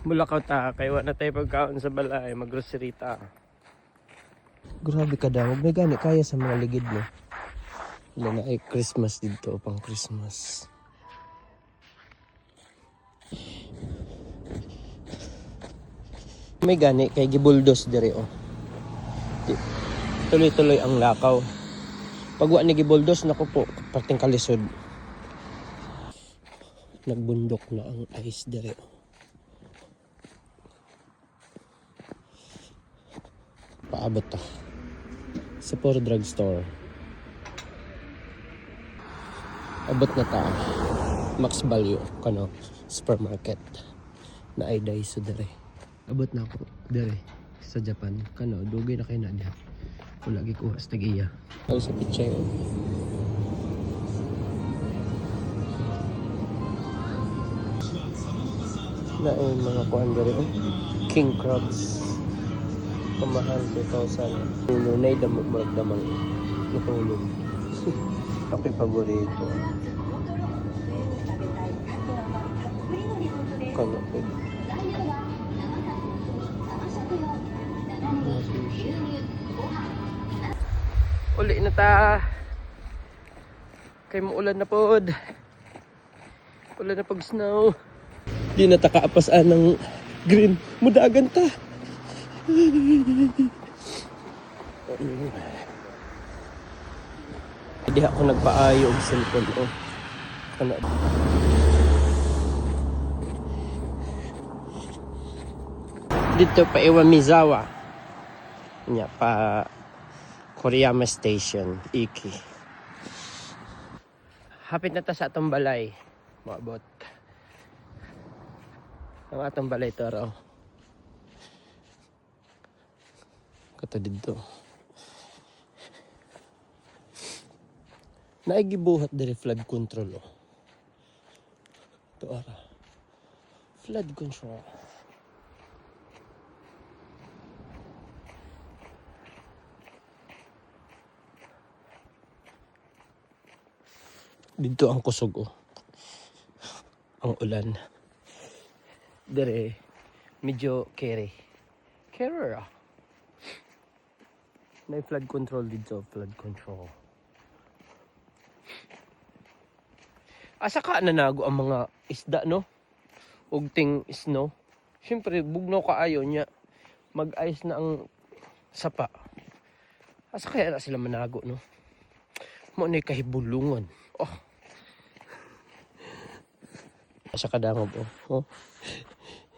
Bulakaw ta, kay wala na tayo pagkaon sa balay, mag-grocery ta. Grabe ka daw, may gani kaya sa mga ligid mo. Wala na ay Christmas dito, pang Christmas. May gani kay gibuldos dire oh. Tuloy-tuloy ang lakaw. Pag wa ni gibuldos nako po, parting kalisod. Nagbundok na ang ice dire oh. Paabot ta sa Puro Drugstore. Abot na ta Max Value kano supermarket na ay Daiso dire. Abot na ako dire sa Japan kano dugay na kay na diha. Wala gi kuha sa tagiya. Ay sa pichay oh. Na ay mga kuan dire oh. King crabs. Pamahal 2,000. Nunay damo magdamang natulog. Ako'y paborito. Kano po. Uli na ta. Kay muulan na pod. Ulan na pag snow. Di na ta kaapasaan ng green. Mudagan ta. Hindi ako nagpaayo og cellphone ko. Ano? Dito pa Iwamizawa. Nya pa Koriyama Station, Iki. Hapit na ta sa atong balay. Maabot. Ang atong balay to raw. Kato dito. Naigibuhat diri flood control oh. Ito ara. Flood control. Dito ang kusog oh. Ang ulan. Dere medyo kere. Kere ah. May flood control dito, flood control. Asa ka nanago ang mga isda no? Ugting snow. Siyempre bugnaw kaayo niya. Mag-ice na ang sapa. Asa kaya na sila manago no? Mo ni kahibulungan. Oh. Asa ka dangob oh. Oh.